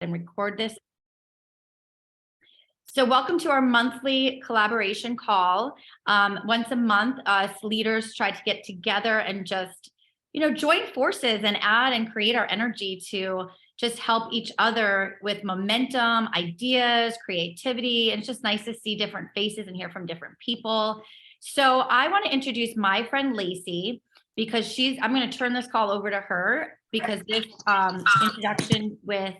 and record this. So welcome to our monthly collaboration call. Once a month, us leaders try to get together and just, join forces and add and create our energy to just help each other with momentum, ideas, creativity. And it's just nice to see different faces and hear from different people. So I want to introduce my friend Lacey, because I'm going to turn this call over to her, because this introduction with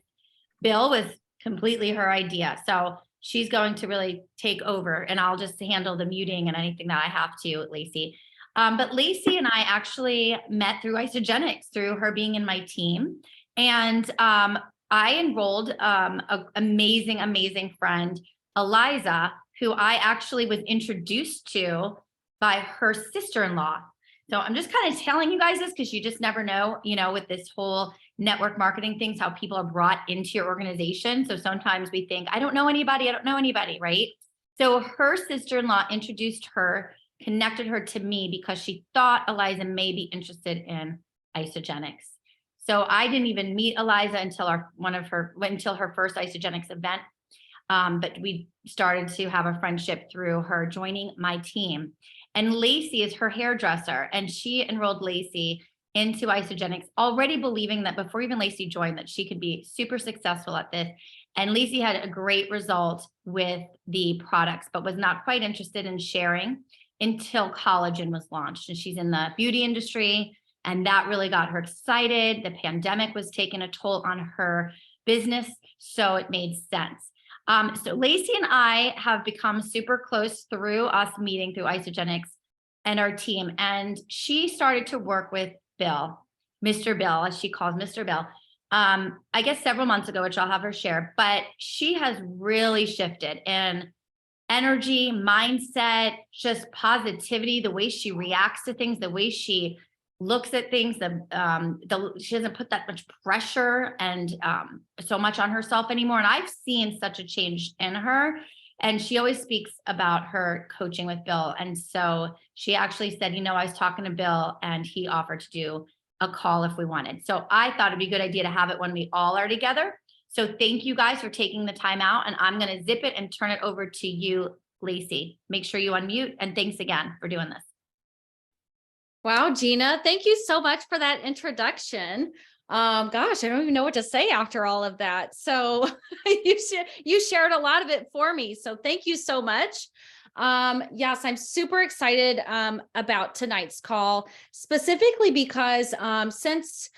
Bill was completely her idea. So she's going to really take over, and I'll just handle the muting and anything that I have to, Lacey. But Lacey and I actually met through Isogenics, through her being in my team. And I enrolled an amazing friend, Eliza, who I actually was introduced to by her sister-in-law. So I'm just kind of telling you guys this because you just never know, with this whole network marketing things, how people are brought into your organization. So sometimes we think, I don't know anybody, right? So her sister-in-law introduced her, connected her to me because she thought Eliza may be interested in Isogenics. So I didn't even meet Eliza until her first Isogenics event. But we started to have a friendship through her joining my team. And Lacey is her hairdresser, and she enrolled Lacey into Isogenics, already believing that before even Lacey joined, that she could be super successful at this. And Lacey had a great result with the products, but was not quite interested in sharing until collagen was launched. And she's in the beauty industry, and that really got her excited. The pandemic was taking a toll on her business, so it made sense. So Lacey and I have become super close through us meeting through Isogenics and our team. And she started to work with Bill, Mr. Bill, as she calls Mr. Bill, I guess several months ago, which I'll have her share. But she has really shifted in energy, mindset, just positivity, the way she reacts to things, the way she looks at things, she doesn't put that much pressure and so much on herself anymore. And I've seen such a change in her. And she always speaks about her coaching with Bill. And so she actually said, I was talking to Bill and he offered to do a call if we wanted. So I thought it'd be a good idea to have it when we all are together. So thank you guys for taking the time out, and I'm going to zip it and turn it over to you, Lacey. Make sure you unmute, and thanks again for doing this. Wow, Gina, thank you so much for that introduction. Gosh, I don't even know what to say after all of that. So you shared a lot of it for me. So thank you so much. Yes, I'm super excited about tonight's call, specifically because since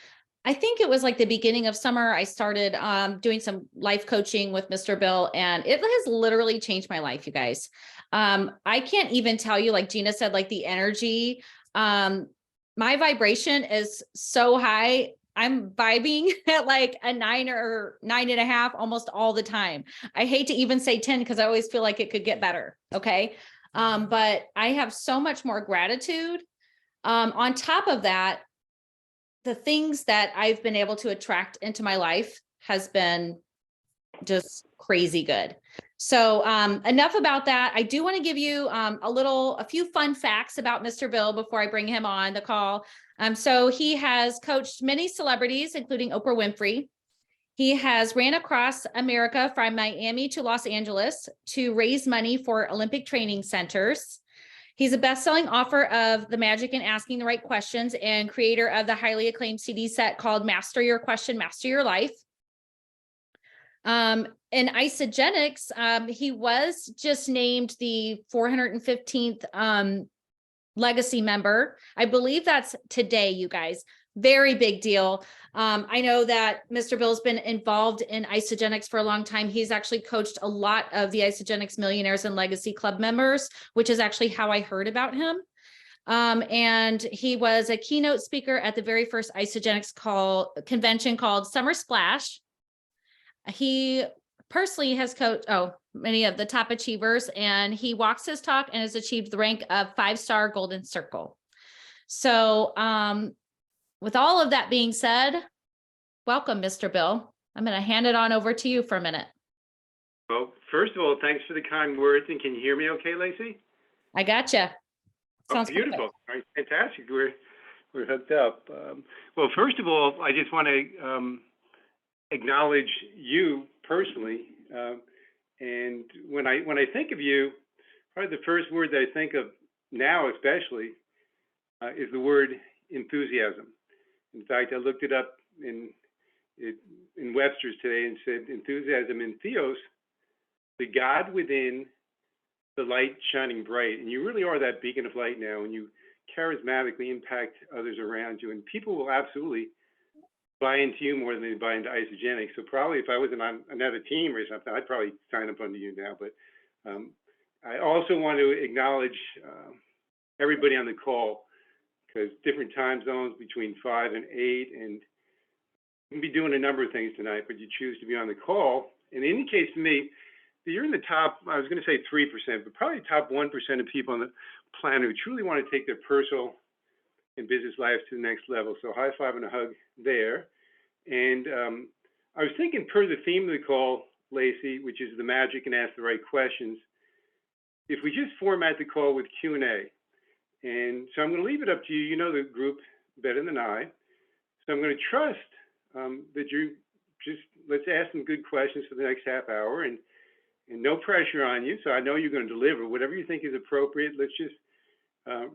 I think it was like the beginning of summer, I started doing some life coaching with Mr. Bill, and it has literally changed my life, you guys. I can't even tell you, like Gina said, like the energy. My vibration is so high. I'm vibing at like a 9 or 9.5 almost all the time. I hate to even say 10 because I always feel like it could get better. Okay. But I have so much more gratitude. On top of that, the things that I've been able to attract into my life has been just crazy good. So enough about that. I do want to give you a few fun facts about Mr. Bill before I bring him on the call. So he has coached many celebrities, including Oprah Winfrey. He has ran across America from Miami to Los Angeles to raise money for Olympic training centers. He's a best-selling author of The Magic in Asking the Right Questions and creator of the highly acclaimed CD set called Master Your Question, Master Your Life. In Isogenics, he was just named the 415th legacy member. I believe that's today, you guys. Very big deal. I know that Mr. Bill's been involved in Isogenics for a long time. He's actually coached a lot of the Isogenics Millionaires and Legacy Club members, which is actually how I heard about him. And he was a keynote speaker at the very first Isogenics convention called Summer Splash. He personally has coached many of the top achievers, and he walks his talk and has achieved the rank of 5-star Golden Circle. So with all of that being said, welcome, Mr. Bill. I'm going to hand it on over to you for a minute. Well, first of all, thanks for the kind words. And can you hear me okay, Lacey? I gotcha. Sounds beautiful. All right, fantastic. We're hooked up. Well, first of all, I just want to acknowledge you personally. And when I think of you, probably the first word that I think of now, especially, is the word enthusiasm. In fact, I looked it up in Webster's today and said enthusiasm in theos, the God within, the light shining bright. And you really are that beacon of light now, and you charismatically impact others around you. And people will absolutely buy into you more than they buy into Isogenic. So probably if I wasn't on another team or something, I'd probably sign up under you now. But I also want to acknowledge everybody on the call, because different time zones between 5 and 8, and you can be doing a number of things tonight, but you choose to be on the call. And it indicates to me that you're in the top, I was going to say 3%, but probably top 1% of people on the planet who truly want to take their personal and business lives to the next level. So high five and a hug there. And I was thinking, per the theme of the call, Lacey, which is the magic and ask the right questions, if we just format the call with Q&A. And so I'm going to leave it up to you. You know the group better than I. So I'm going to trust that you just, let's ask some good questions for the next half hour, and no pressure on you. So I know you're going to deliver whatever you think is appropriate. Let's just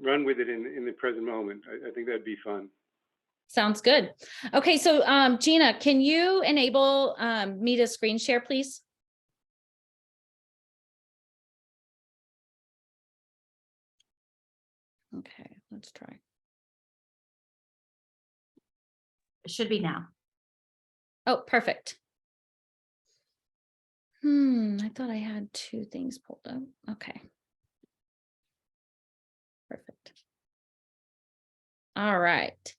run with it in the present moment. I think that'd be fun. Sounds good. Okay, so Gina, can you enable me to screen share, please? Okay, let's try. It should be now. Oh, perfect. I thought I had two things pulled up. Okay. Perfect. All right.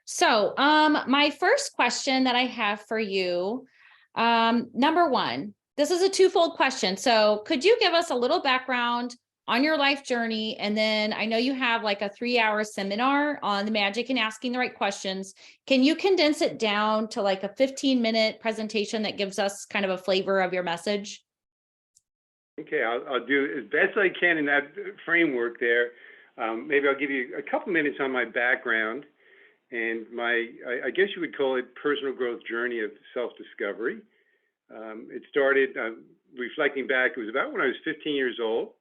So my first question that I have for you, number one, this is a twofold question. So could you give us a little background on your life journey? And then I know you have like a 3-hour seminar on the magic and asking the right questions. Can you condense it down to like a 15-minute presentation that gives us kind of a flavor of your message? Okay, I'll do as best I can in that framework there. Maybe I'll give you a couple minutes on my background and I guess you would call it personal growth journey of self-discovery. It started, reflecting back, it was about when I was 15 years old.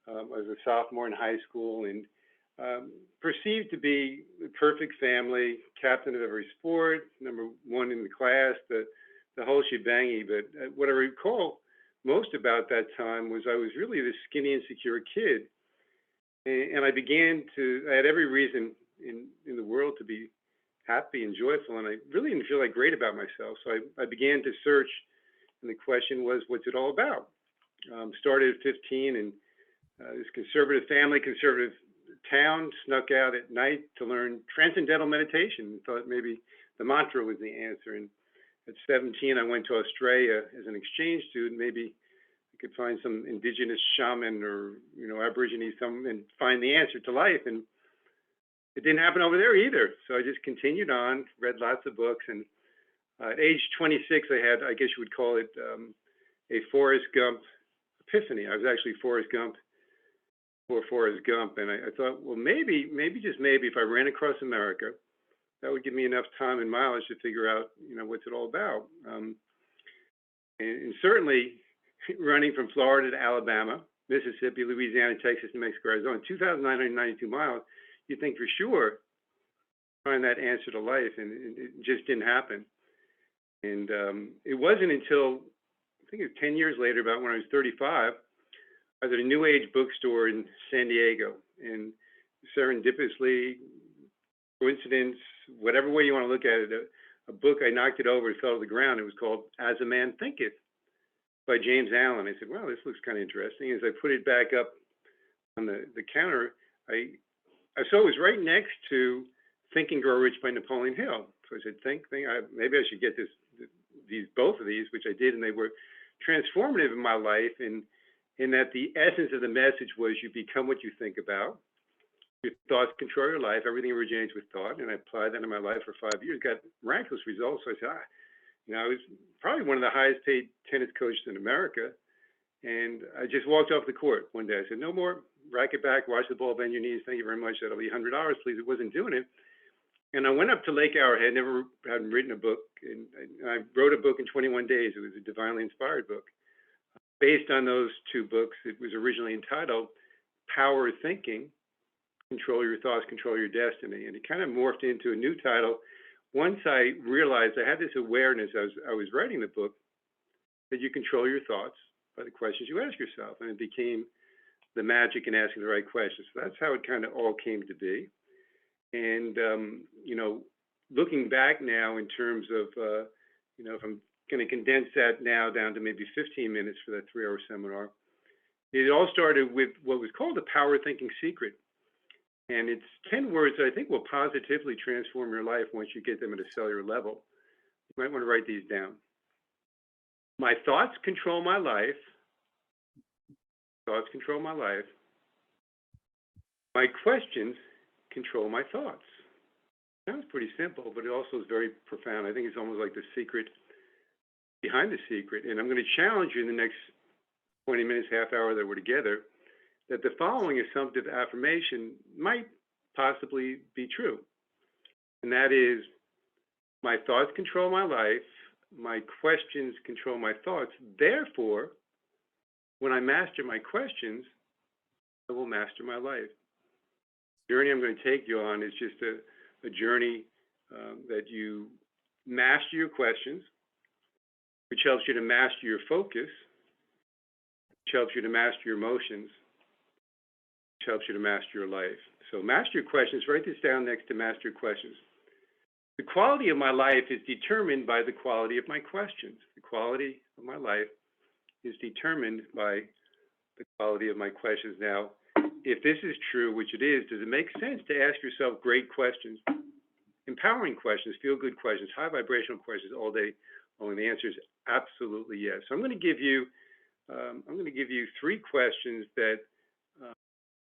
I was a sophomore in high school and perceived to be the perfect family, captain of every sport, number one in the class, the whole shebangy. But what I recall most about that time was I was really this skinny, insecure kid. And I had every reason in the world to be happy and joyful, and I really didn't feel like great about myself. So I began to search, and the question was, what's it all about? Started at 15, and this conservative family, conservative town, snuck out at night to learn transcendental meditation. Thought maybe the mantra was the answer. And at 17, I went to Australia as an exchange student. Maybe I could find some indigenous shaman or Aborigine and find the answer to life. And it didn't happen over there either. So I just continued on, read lots of books, and at age 26, I had, I guess you would call it, a Forrest Gump epiphany. I was actually Forrest Gump before Forrest Gump, and I thought, well, maybe just maybe, if I ran across America, that would give me enough time and mileage to figure out, what's it all about. And certainly, running from Florida to Alabama, Mississippi, Louisiana, Texas, New Mexico, Arizona, 2,992 miles. You think for sure find that answer to life, and it just didn't happen. And it wasn't until I think it was 10 years later, about when I was 35, I was at a New Age bookstore in San Diego, and serendipitously, coincidence, whatever way you want to look at it, a book, I knocked it over, it fell to the ground. It was called As a Man Thinketh by James Allen. I said, well, this looks kind of interesting. As I put it back up on the counter, I saw it was right next to Think and Grow Rich by Napoleon Hill. So I said, maybe I should get both of these, which I did, and they were transformative in my life. And in that the essence of the message was you become what you think about. Your thoughts control your life. Everything originates with thought. And I applied that in my life for 5 years, got miraculous results. So I said, I was probably one of the highest paid tennis coaches in America. And I just walked off the court one day. I said, no more, racket back, watch the ball, bend your knees. Thank you very much. That'll be $100, please. It wasn't doing it. And I went up to Lake Arrowhead, never hadn't written a book, and I wrote a book in 21 days. It was a divinely inspired book. Based on those two books, it was originally entitled Power of Thinking, Control Your Thoughts, Control Your Destiny. And it kind of morphed into a new title once I realized I had this awareness as I was writing the book that you control your thoughts by the questions you ask yourself. And it became the magic in asking the right questions. So that's how it kind of all came to be. And, looking back now in terms of, if I'm going to condense that now down to maybe 15 minutes for that 3-hour seminar, it all started with what was called the Power Thinking Secret. And it's 10 words that I think will positively transform your life once you get them at a cellular level. You might want to write these down. My thoughts control my life. Thoughts control my life. My questions control my thoughts. Sounds pretty simple, but it also is very profound. I think it's almost like the secret behind the secret. And I'm going to challenge you in the next 20 minutes, half hour that we're together, that the following assumptive affirmation might possibly be true. And that is, my thoughts control my life. My questions control my thoughts. Therefore, when I master my questions, I will master my life. The journey I'm going to take you on is just a journey that you master your questions, which helps you to master your focus, which helps you to master your emotions, which helps you to master your life. So master your questions. Write this down next to master your questions. The quality of my life is determined by the quality of my questions. The quality of my life is determined by the quality of my questions. Now, if this is true, which it is, does it make sense to ask yourself great questions, empowering questions, feel-good questions, high vibrational questions all day long? And the answer is absolutely yes. So I'm going to give you 3 questions that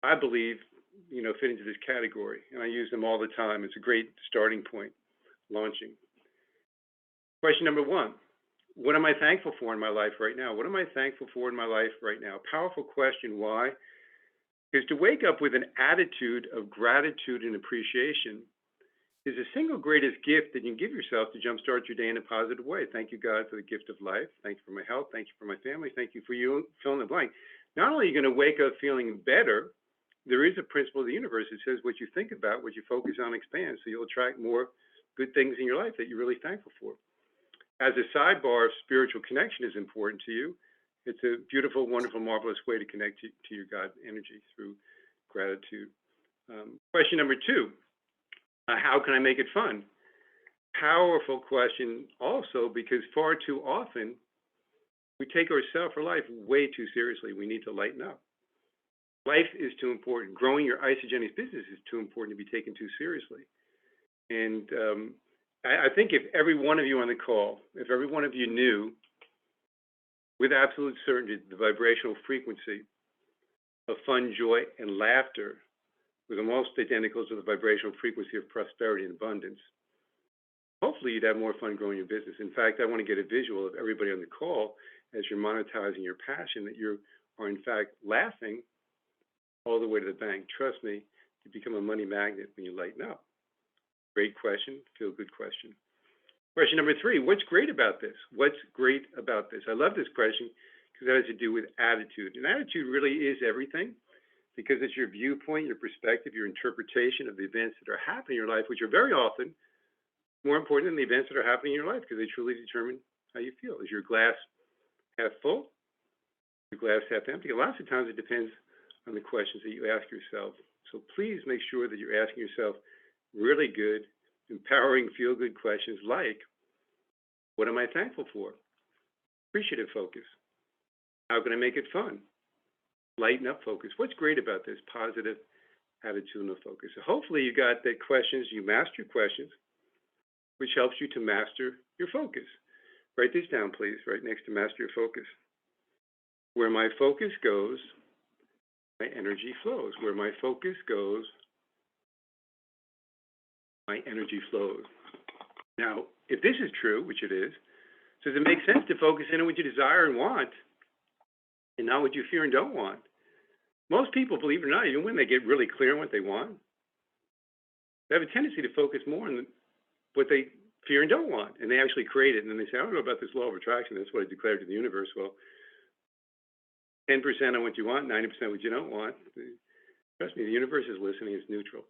I believe fit into this category, and I use them all the time. It's a great starting point launching. Question number 1. What am I thankful for in my life right now? What am I thankful for in my life right now? Powerful question. Why? Because to wake up with an attitude of gratitude and appreciation is the single greatest gift that you can give yourself to jumpstart your day in a positive way. Thank you, God, for the gift of life. Thank you for my health. Thank you for my family. Thank you for you, fill in the blank. Not only are you going to wake up feeling better, there is a principle of the universe that says what you think about, what you focus on expands. So you'll attract more good things in your life that you're really thankful for. As a sidebar, if spiritual connection is important to you, it's a beautiful, wonderful, marvelous way to connect to your God energy through gratitude. Question number 2, how can I make it fun? Powerful question also, because far too often we take ourselves or life way too seriously. We need to lighten up. Life is too important. Growing your isogenic business is too important to be taken too seriously. And I think if every one of you on the call, if every one of you knew with absolute certainty the vibrational frequency of fun, joy, and laughter was almost identical to the vibrational frequency of prosperity and abundance, hopefully you'd have more fun growing your business. In fact, I want to get a visual of everybody on the call as you're monetizing your passion, that you are in fact laughing all the way to the bank. Trust me, you become a money magnet when you lighten up. Great question, feel good question. Question number 3, what's great about this? What's great about this? I love this question because it has to do with attitude. And attitude really is everything, because it's your viewpoint, your perspective, your interpretation of the events that are happening in your life, which are very often more important than the events that are happening in your life, because they truly determine how you feel. Is your glass half full? Your glass half empty? Lots of times it depends on the questions that you ask yourself. So please make sure that you're asking yourself really good, empowering, feel-good questions like, what am I thankful for? Appreciative focus. How can I make it fun? Lighten up focus. What's great about this? Positive attitudinal focus. So hopefully you got the questions, you master your questions, which helps you to master your focus. Write these down, please, right next to master your focus. Where my focus goes, my energy flows. Where my focus goes, my energy flows. Now, if this is true, which it is, does it make sense to focus in on what you desire and want and not what you fear and don't want? Most people, believe it or not, even when they get really clear on what they want, they have a tendency to focus more on what they fear and don't want, and they actually create it. And then they say, I don't know about this law of attraction. That's what I declared to the universe. Well, 10% on what you want, 90% what you don't want. Trust me, the universe is listening. It's neutral.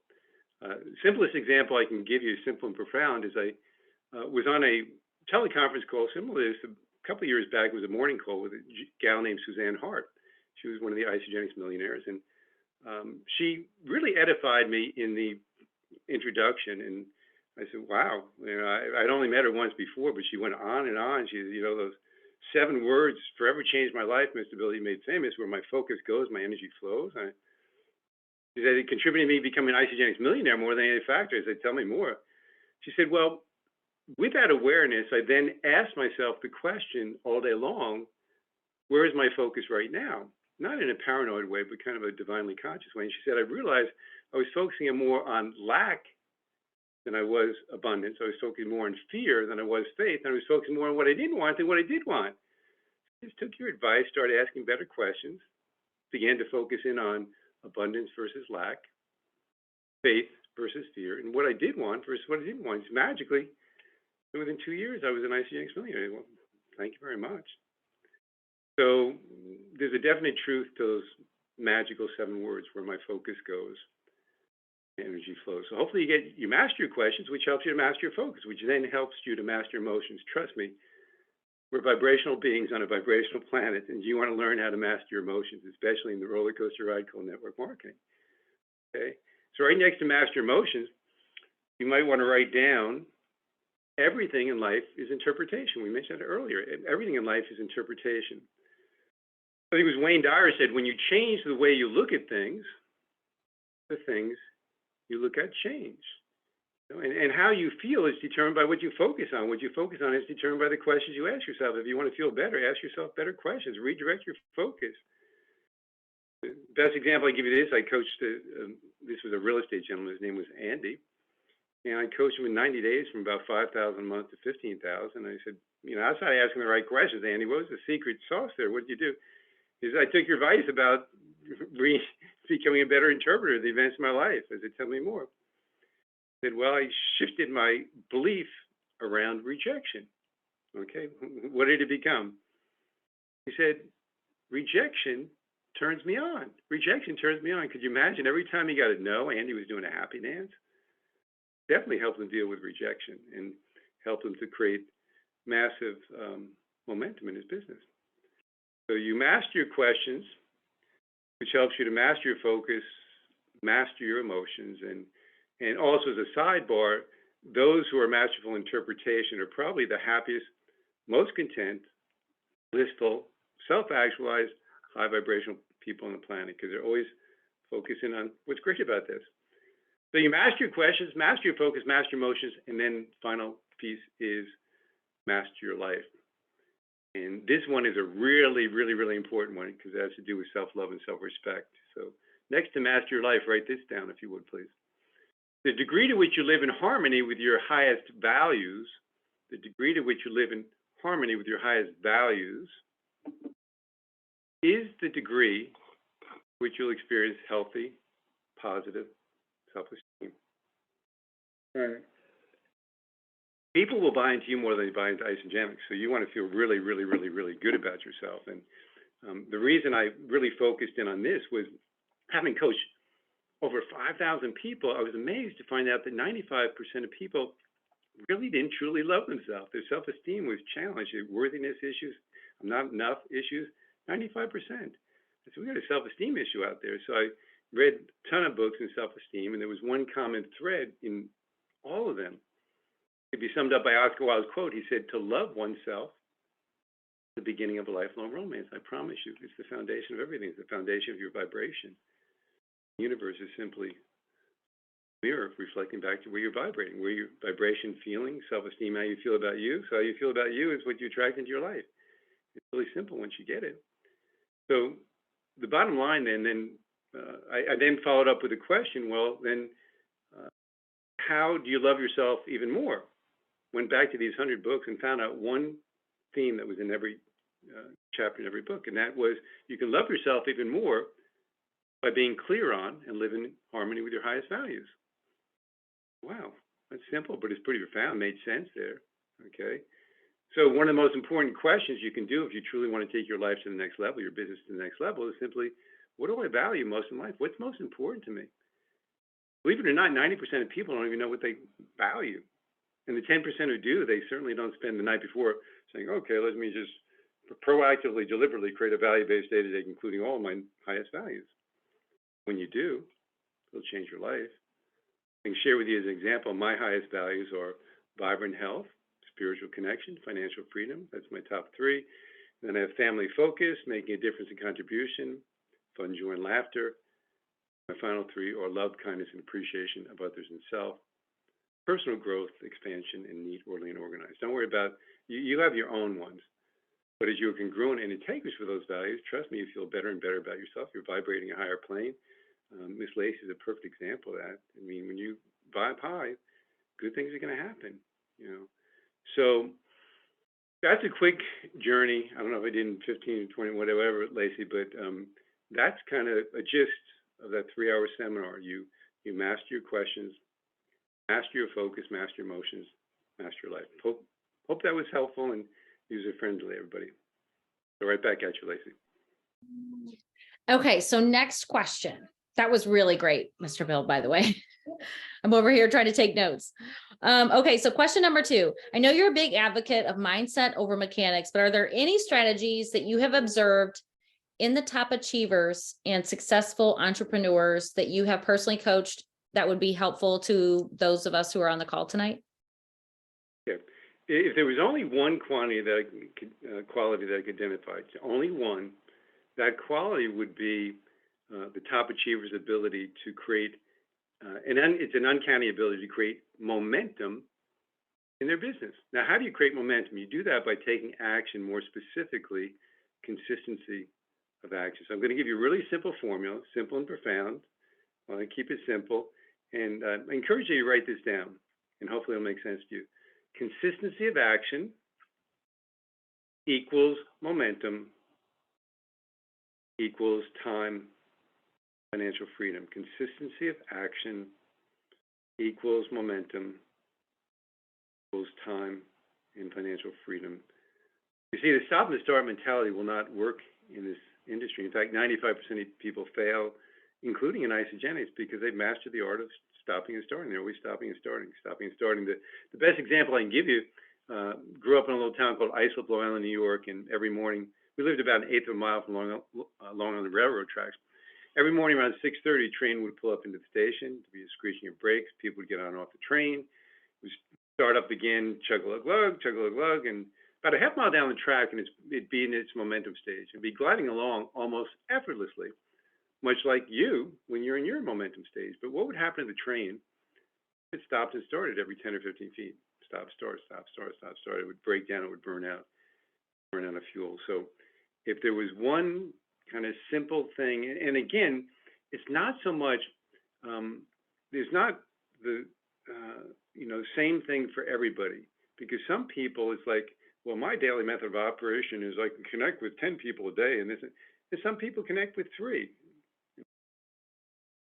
Simplest example I can give you, simple and profound, is I was on a teleconference call similar to this a couple of years back. It was a morning call with a gal named Suzanne Hart. She was one of the Isogenics millionaires, and she really edified me in the introduction. And I said, wow, I'd only met her once before, but she went on and on. She, those 7 words forever changed my life, Mr. Billy made famous, where my focus goes, my energy flows. She said it contributed to me becoming an Isogenics millionaire more than any factor. I said, tell me more. She said, well, with that awareness, I then asked myself the question all day long, where is my focus right now? Not in a paranoid way, but kind of a divinely conscious way. And she said, I realized I was focusing more on lack than I was abundance. I was focusing more on fear than I was faith. And I was focusing more on what I didn't want than what I did want. I just took your advice, started asking better questions, began to focus in on abundance versus lack, faith versus fear, and what I did want versus what I didn't want. Just magically, within 2 years, I was an Isogenics millionaire. Well, thank you very much. So there's a definite truth to those magical 7 words, where my focus goes, energy flows. So hopefully you master your questions, which helps you to master your focus, which then helps you to master emotions. Trust me, we're vibrational beings on a vibrational planet, and you want to learn how to master your emotions, especially in the roller coaster ride called network marketing. Okay, so right next to master emotions, you might want to write down everything in life is interpretation. We mentioned it earlier. Everything in life is interpretation. I think it was Wayne Dyer said, when you change the way you look at things, the things you look at change. And how you feel is determined by what you focus on. What you focus on is determined by the questions you ask yourself. If you want to feel better, ask yourself better questions. Redirect your focus. The best example I give you this, I coached, this was a real estate gentleman. His name was Andy. And I coached him in 90 days from about 5,000 a month to 15,000. I said, outside of asking the right questions, Andy, what was the secret sauce there? What did you do? He said, I took your advice about becoming a better interpreter of the events of my life. I said, tell me more. I said, well, I shifted my belief around rejection. Okay, what did it become? He said, rejection turns me on. Rejection turns me on. Could you imagine every time he got a no, Andy was doing a happy dance? Definitely helped him deal with rejection and helped him to create massive momentum in his business. So you master your questions, which helps you to master your focus, master your emotions, and also as a sidebar, those who are masterful in interpretation are probably the happiest, most content, blissful, self-actualized, high vibrational people on the planet, because they're always focusing on what's great about this. So you master your questions, master your focus, master your emotions, and then final piece is master your life. And this one is a really, really, really important one, because it has to do with self-love and self-respect. So next to master your life, write this down if you would, please. The degree to which you live in harmony with your highest values, the degree to which you live in harmony with your highest values is the degree which you'll experience healthy, positive self-esteem. All right. People will buy into you more than they buy into Isogenics, so you want to feel really, really, really, really good about yourself. And the reason I really focused in on this was, having coached over 5,000 people, I was amazed to find out that 95% of people really didn't truly love themselves. Their self-esteem was challenged. Their worthiness issues, not enough issues, 95%. So we got a self-esteem issue out there. So I read a ton of books in self-esteem, and there was one common thread in all of them. It could be summed up by Oscar Wilde's quote. He said, to love oneself is the beginning of a lifelong romance. I promise you, it's the foundation of everything. It's the foundation of your vibration. The universe is simply a mirror reflecting back to where you're vibrating, where your vibration, feeling, self-esteem, how you feel about you. So how you feel about you is what you attract into your life. It's really simple once you get it. So the bottom line then, I then followed up with a question, well, then how do you love yourself even more? Went back to these 100 books and found out one theme that was in every chapter in every book, and that was you can love yourself even more by being clear on and living in harmony with your highest values. Wow, that's simple, but it's pretty profound. Made sense there. Okay. So one of the most important questions you can do if you truly want to take your life to the next level, your business to the next level, is simply, what do I value most in life? What's most important to me? Believe it or not, 90% of people don't even know what they value. And the 10% who do, they certainly don't spend the night before saying, okay, let me just proactively, deliberately create a value-based day-to-day, including all of my highest values. When you do, it'll change your life. I can share with you as an example, my highest values are vibrant health, spiritual connection, financial freedom. That's my top three. Then I have family focus, making a difference and contribution, fun, joy, and laughter. My final three are love, kindness, and appreciation of others and self. Personal growth, expansion, and neat, orderly, and organized. Don't worry about, you have your own ones. But as you're congruent and integrous with those values, trust me, you feel better and better about yourself. You're vibrating a higher plane. Miss Lacey is a perfect example of that. I mean, when you vibe high, good things are going to happen, you know. So that's a quick journey. I don't know if I did in 15 or 20, whatever, Lacey, but that's kind of a gist of that 3-hour seminar. You master your questions, master your focus, master your emotions, master your life. Hope that was helpful and user-friendly, everybody. So right back at you, Lacey. Okay, so next question. That was really great, Mr. Bill, by the way. I'm over here trying to take notes. Okay, so question number 2. I know you're a big advocate of mindset over mechanics, but are there any strategies that you have observed in the top achievers and successful entrepreneurs that you have personally coached that would be helpful to those of us who are on the call tonight? Yeah. If there was only one quality that I could identify, only one, that quality would be the top achiever's ability to create, it's an uncanny ability to create momentum in their business. Now, how do you create momentum? You do that by taking action, more specifically, consistency of action. So I'm going to give you a really simple formula, simple and profound. I want to keep it simple. And I encourage you to write this down, and hopefully it'll make sense to you. Consistency of action equals momentum equals time, financial freedom. Consistency of action equals momentum equals time and financial freedom. You see, the stop and the start mentality will not work in this industry. In fact, 95% of people fail, including in Isogenics, because they've mastered the art of stopping and starting. They're always stopping and starting, stopping and starting. The best example I can give you, grew up in a little town called Islip, Long Island, New York, and every morning, we lived about an eighth of a mile from Long Island Railroad tracks. Every morning around 6:30, a train would pull up into the station. There'd be a screeching of brakes. People would get on and off the train. We'd start up again, chug-a-lug-lug, chug-a-lug-lug, and about a half mile down the track, and it'd be in its momentum stage. It'd be gliding along almost effortlessly, much like you when you're in your momentum stage. But what would happen to the train? It stopped and started every 10 or 15 feet. Stop, start, stop, start, stop, start. It would break down. It would burn out of fuel. So if there was one kind of simple thing, and again, it's not so much, there's not the, same thing for everybody, because some people, it's like, well, my daily method of operation is I can connect with 10 people a day, and some people connect with 3.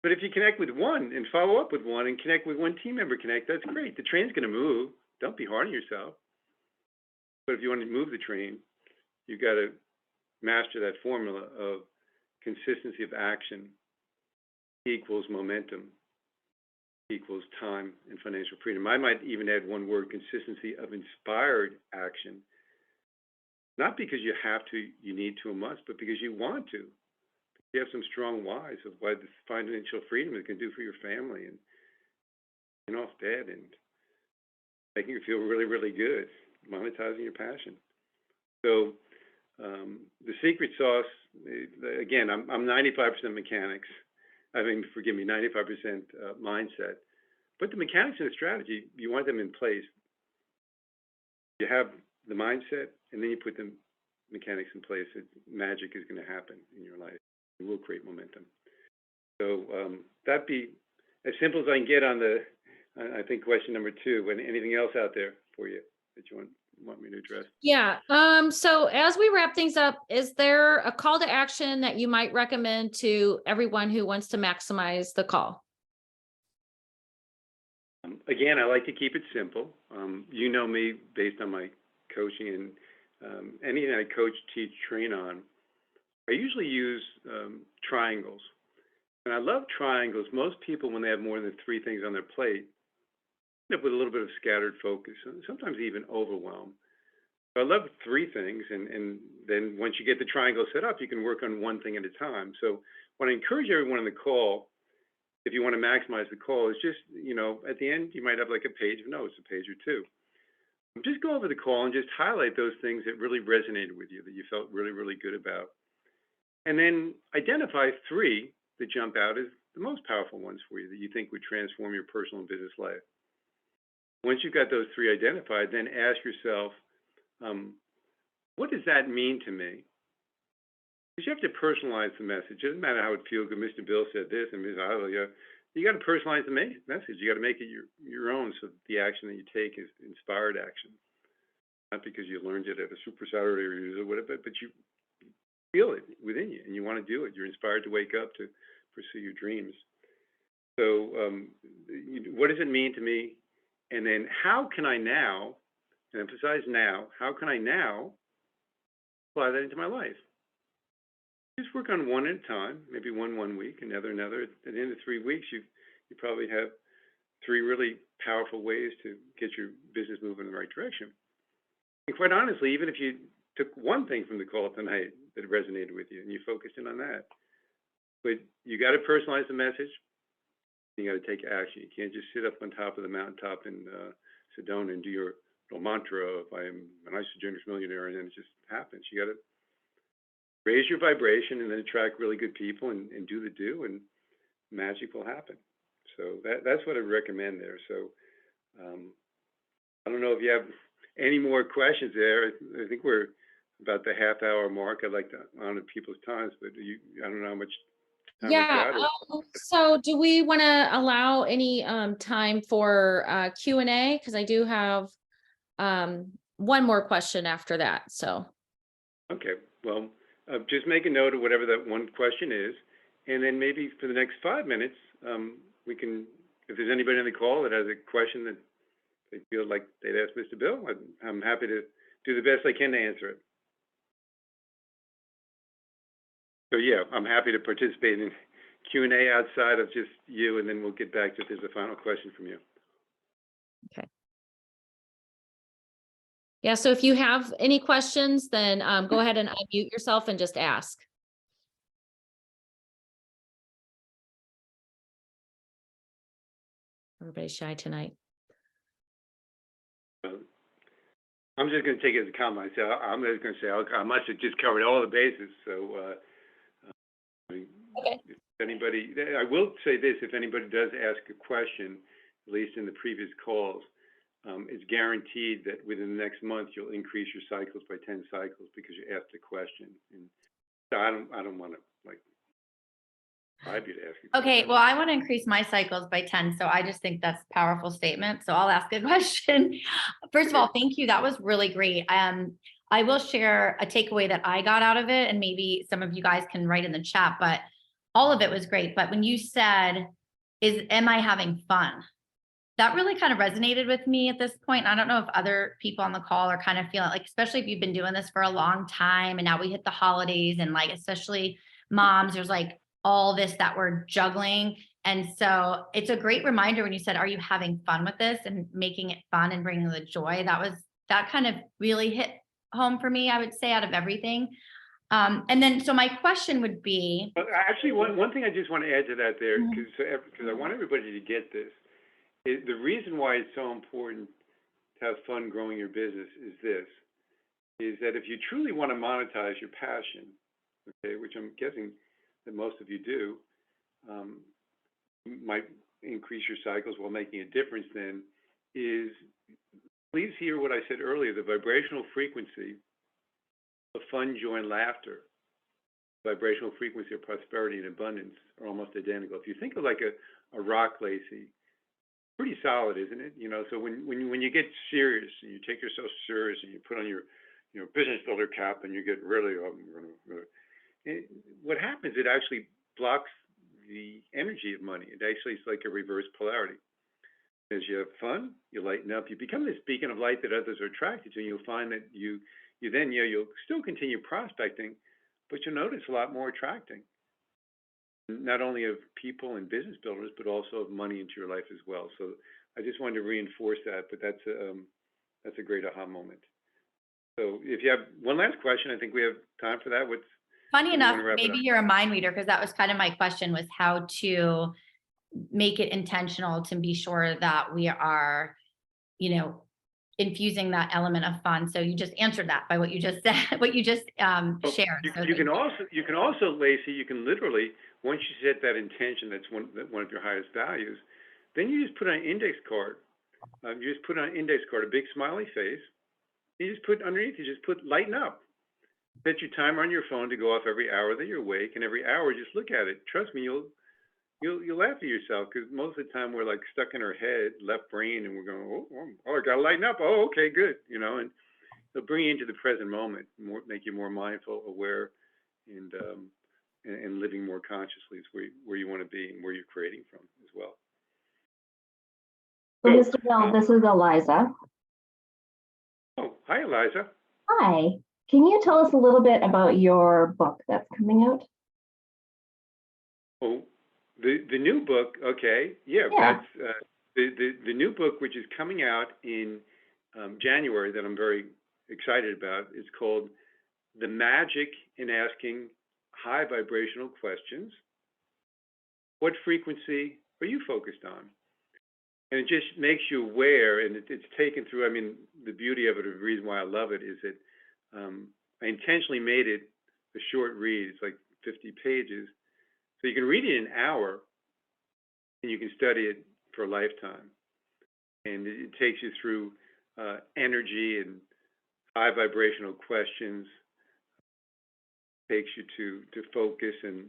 But if you connect with one and follow up with one and connect with one team member, that's great. The train's going to move. Don't be hard on yourself. But if you want to move the train, you got to master that formula of consistency of action equals momentum equals time and financial freedom. I might even add one word, consistency of inspired action. Not because you have to, you need to, or must, but because you want to. You have some strong whys of what this financial freedom is going to do for your family, and getting off debt and making you feel really, really good, monetizing your passion. So the secret sauce, again, I'm 95% mechanics. I mean, forgive me, 95% mindset. But the mechanics and the strategy, you want them in place. You have the mindset, and then you put the mechanics in place. Magic is going to happen in your life. It will create momentum. So that'd be as simple as I can get on I think, question number 2. And anything else out there for you that you want me to address? Yeah. So as we wrap things up, is there a call to action that you might recommend to everyone who wants to maximize the call? Again, I like to keep it simple. You know me based on my coaching and anything I coach, teach, train on. I usually use triangles. And I love triangles. Most people, when they have more than three things on their plate, end up with a little bit of scattered focus, and sometimes even overwhelm. So I love three things, and then once you get the triangle set up, you can work on one thing at a time. So what I encourage everyone on the call, if you want to maximize the call, is just, at the end, you might have like a page of notes, a page or two. Just go over the call and just highlight those things that really resonated with you, that you felt really, really good about. And then identify three that jump out as the most powerful ones for you that you think would transform your personal and business life. Once you've got those three identified, then ask yourself, what does that mean to me? Because you have to personalize the message. It doesn't matter how it feels. Mr. Bill said this, and Ms. Isla, you got to personalize the message. You got to make it your own, so the action that you take is inspired action, not because you learned it at a Super Saturday review or whatever, but you feel it within you, and you want to do it. You're inspired to wake up to pursue your dreams. So, what does it mean to me? And then, how can I now, and emphasize now, how can I now apply that into my life? Just work on one at a time, maybe one week, another. At the end of 3 weeks, you probably have three really powerful ways to get your business moving in the right direction. And quite honestly, even if you took one thing from the call tonight that resonated with you and you focused in on that, but you got to personalize the message. You got to take action. You can't just sit up on top of the mountaintop in Sedona and do your little mantra of "I am an isogenous millionaire," and then it just happens. You got to raise your vibration and then attract really good people and do the do, and magic will happen. So that's what I recommend there. So I don't know if you have any more questions there. I think we're about the half-hour mark. I'd like to honor people's times, but I don't know how much time I've Yeah. got. So do we want to allow any time for Q&A? Because I do have one more question after that. So. Okay. Well, just make a note of whatever that one question is, and then maybe for the next 5 minutes, we can, if there's anybody on the call that has a question that they feel like they'd ask Mr. Bill, I'm happy to do the best I can to answer it. So yeah, I'm happy to participate in Q&A outside of just you, and then we'll get back to if there's a final question from you. Okay. Yeah, so if you have any questions, then go ahead and unmute yourself and just ask. Everybody's shy tonight. I'm just going to take it as a comment. So I'm just going to say I must have just covered all the bases. So Okay. if anybody, I will say this: if anybody does ask a question, at least in the previous calls, it's guaranteed that within the next month you'll increase your cycles by 10 cycles because you asked a question. And so I don't want to like bribe you to ask a question. Okay, well, I want to increase my cycles by 10. So I just think that's a powerful statement. So I'll ask a question. First of all, thank you. That was really great. I will share a takeaway that I got out of it, and maybe some of you guys can write in the chat, but all of it was great. But when you said, am I having fun? That really kind of resonated with me at this point. I don't know if other people on the call are kind of feeling like, especially if you've been doing this for a long time and now we hit the holidays, and like, especially moms, there's like all this that we're juggling. And so it's a great reminder when you said, are you having fun with this and making it fun and bringing the joy? That kind of really hit home for me, I would say, out of everything. And then, so my question would be. Actually, one thing I just want to add to that there, because I want everybody to get this. The reason why it's so important to have fun growing your business is that if you truly want to monetize your passion, okay, which I'm guessing that most of you do, might increase your cycles while making a difference then, is please hear what I said earlier: the vibrational frequency of fun, joy, and laughter, vibrational frequency of prosperity and abundance are almost identical. If you think of like a rock, Lacey, pretty solid, isn't it? So when you get serious and you take yourself serious and you put on your business builder cap and you get really what happens? It actually blocks the energy of money. It actually is like a reverse polarity. As you have fun, you lighten up, you become this beacon of light that others are attracted to, and you'll find that you then, you'll still continue prospecting, but you'll notice a lot more attracting, not only of people and business builders, but also of money into your life as well. So I just wanted to reinforce that, but that's a great aha moment. So if you have one last question, I think we have time for that. Funny you enough, wanna wrap it maybe up? you're a mind reader, because that was kind of my question, was how to make it intentional to be sure that we are, infusing that element of fun. So you just answered that by what you just said, what you just Oh, shared. So you thank can also, Lacey, you can literally, once you set that intention, that's one of your highest values, then you just put on an index card. You just put on an index card, a big smiley face. You just put underneath, you just put lighten up. Set your timer on your phone to go off every hour that you're awake, and every hour just look at it. Trust me, you'll laugh at yourself, because most of the time we're like stuck in our head, left brain, and we're going, I gotta lighten up. Oh, okay, good, and it'll bring you into the present moment, make you more mindful, aware, and living more consciously is where you want to be and where you're creating from as well. So, So, Mr. Bell, this is Eliza. oh, hi, Eliza. Hi. Can you tell us a little bit about your book that's coming out? Oh, the new book, okay, yeah. Yeah. That's the new book, which is coming out in January, that I'm very excited about. Is called The Magic in Asking High Vibrational Questions. What frequency are you focused on? And it just makes you aware, and it's taken through. I mean, the beauty of it, or the reason why I love it, is that I intentionally made it a short read. It's like 50 pages, so you can read it in an hour, and you can study it for a lifetime. And it takes you through energy and high vibrational questions. Takes you to focus and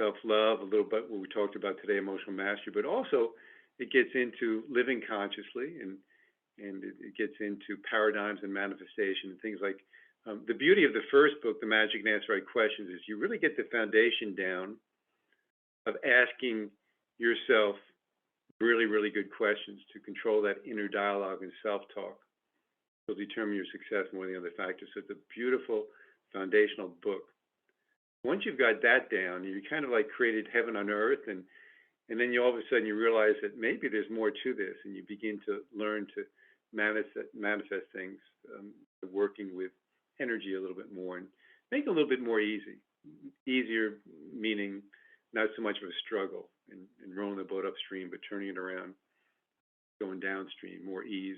self-love, a little bit what we talked about today, emotional mastery, but also it gets into living consciously, and it gets into paradigms and manifestation and things like the beauty of the first book, The Magic and Answer Right Questions, is you really get the foundation down of asking yourself really, really good questions to control that inner dialogue and self-talk. Will determine your success more than the other factors. So it's a beautiful foundational book. Once you've got that down, you kind of like created heaven on earth, and then you all of a sudden you realize that maybe there's more to this, and you begin to learn to manifest things, working with energy a little bit more, and make it a little bit more easier, meaning not so much of a struggle and rolling the boat upstream, but turning it around, going downstream, more ease,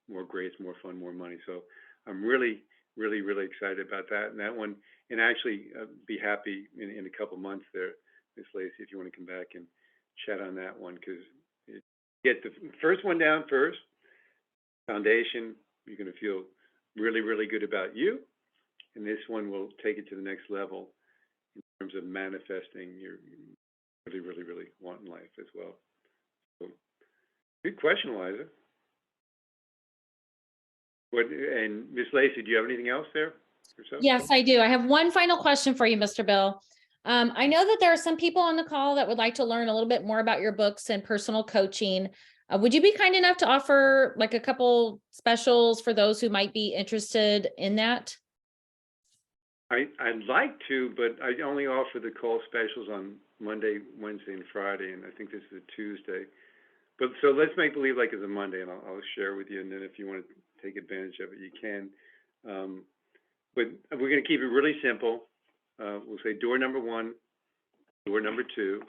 more grace, more fun, more money. So I'm really, really, really excited about that. And that one, and actually be happy in a couple months there, Miss Lacey, if you want to come back and chat on that one, because get the first one down first, foundation, you're going to feel really, really good about you. And this one will take it to the next level in terms of manifesting your really, really, really want in life as well. So, good question, Eliza. And Miss Lacey, do you have anything else there? Yes, I do. I have one final question for you, Mr. Bill. I know that there are some people on the call that would like to learn a little bit more about your books and personal coaching. Would you be kind enough to offer like a couple specials for those who might be interested in that? I'd like to, but I only offer the call specials on Monday, Wednesday, and Friday, and I think this is a Tuesday. But so let's make believe like it's a Monday, and I'll share with you, and then if you want to take advantage of it, you can. But we're going to keep it really simple. We'll say door number 1, door number 2,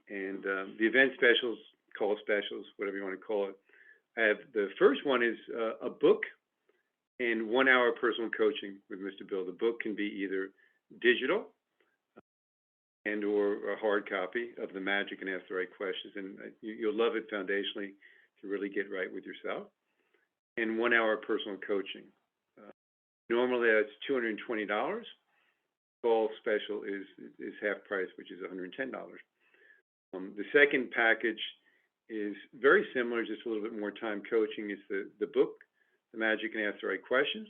and the event specials, call specials, whatever you want to call it. I have the first one is a book and 1 hour personal coaching with Mr. Bill. The book can be either digital and or a hard copy of The Magic and Ask the Right Questions, and you'll love it foundationally to really get right with yourself. And 1 hour personal coaching. Normally that's $220. Fall special is half price, which is $110. The second package is very similar, just a little bit more time coaching. It's the book, The Magic and Ask the Right Questions.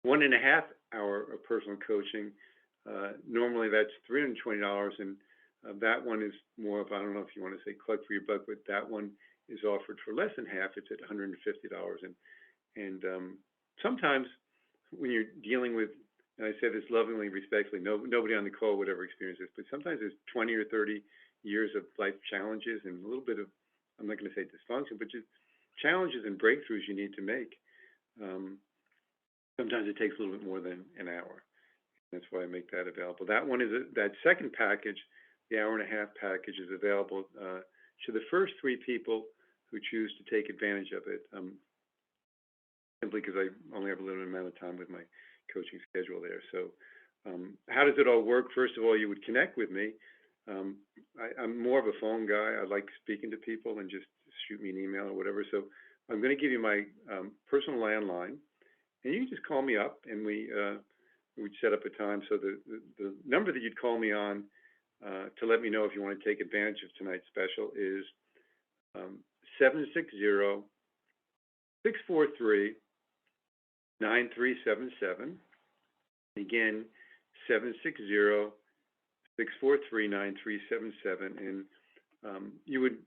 1.5 hour of personal coaching. Normally that's $320, and that one is more of, I don't know if you want to say cluck for your buck, but that one is offered for less than half. It's at $150. And sometimes when you're dealing with, and I say this lovingly, respectfully, nobody on the call would ever experience this, but sometimes there's 20 or 30 years of life challenges and a little bit of, I'm not going to say dysfunction, but just challenges and breakthroughs you need to make. Sometimes it takes a little bit more than an hour. That's why I make that available. That one is that second package, the hour and a half package, is available to the first 3 people who choose to take advantage of it. Simply because I only have a limited amount of time with my coaching schedule there. So how does it all work? First of all, you would connect with me. I'm more of a phone guy. I like speaking to people and just shoot me an email or whatever. So I'm going to give you my personal landline, and you can just call me up, and we'd set up a time. So the number that you'd call me on to let me know if you want to take advantage of tonight's special is 760-643-9377. Again, 760-643-9377. And you would,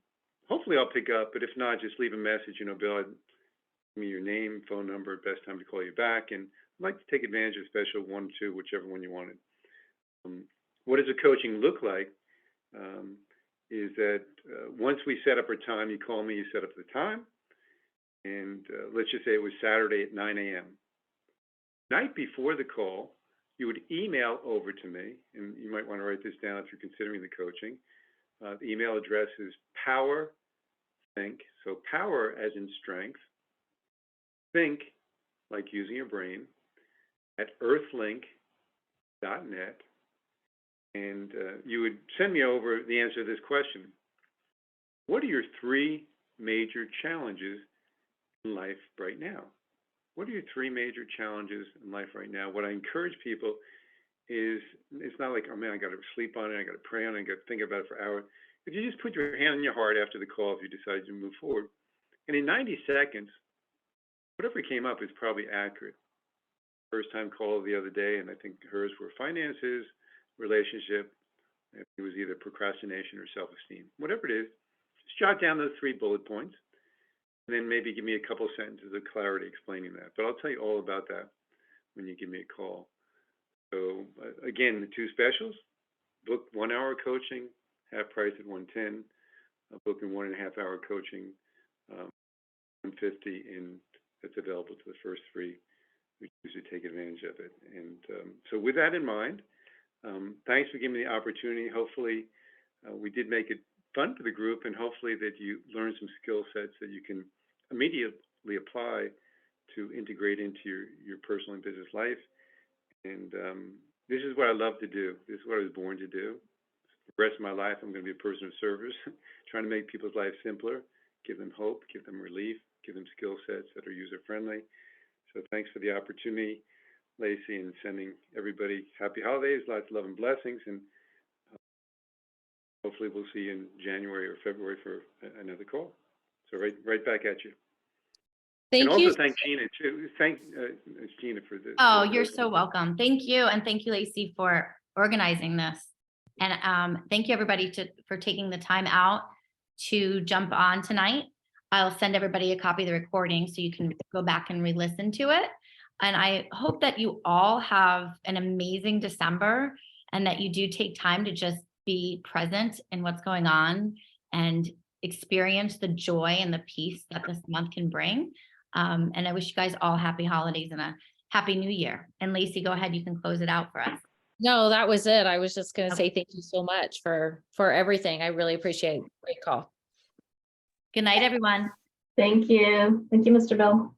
hopefully I'll pick up, but if not, just leave a message, Bill, give me your name, phone number, best time to call you back. And I'd like to take advantage of special 1, 2, whichever one you wanted. What does the coaching look like? Is that once we set up our time, you call me, you set up the time. And let's just say it was Saturday at 9 a.m. Night before the call, you would email over to me, and you might want to write this down if you're considering the coaching. The email address is PowerThink, so power as in strength, think like using your brain, at earthlink.net. And you would send me over the answer to this question. What are your 3 major challenges in life right now? What are your 3 major challenges in life right now? What I encourage people is, it's not like, oh man, I got to sleep on it, I got to pray on it, I got to think about it for hours. If you just put your hand on your heart after the call, if you decide to move forward, and in 90 seconds, whatever came up is probably accurate. First time call the other day, and I think hers were finances, relationship. It was either procrastination or self-esteem. Whatever it is, just jot down those 3 bullet points, and then maybe give me a couple sentences of clarity explaining that. But I'll tell you all about that when you give me a call. So again, the 2 specials: book 1-hour coaching, half price at $110. Booking 1.5-hour coaching, $150, and that's available to the first 3 who choose to take advantage of it. And so with that in mind, thanks for giving me the opportunity. Hopefully, we did make it fun for the group, and hopefully that you learn some skill sets that you can immediately apply to integrate into your personal and business life. And this is what I love to do. This is what I was born to do. For the rest of my life, I'm going to be a person of service, trying to make people's lives simpler, give them hope, give them relief, give them skill sets that are user-friendly. So thanks for the opportunity, Lacey, and sending everybody happy holidays, lots of love and blessings, and hopefully we'll see you in January or February for another call. So right back at you. Thank and also you. thank Gina too. Thank Gina for the. Oh, you're so welcome. Thank you. And thank you, Lacey, for organizing this. And thank you, everybody, for taking the time out to jump on tonight. I'll send everybody a copy of the recording so you can go back and re-listen to it. And I hope that you all have an amazing December, and that you do take time to just be present in what's going on and experience the joy and the peace that this month can bring. And I wish you guys all happy holidays and a happy new year. And Lacey, go ahead. You can close it out for us. No, that was it. I was just going to say thank you so much for everything. I really appreciate it. Great call. Good night, everyone. Thank you. Thank you, Mr. Bill.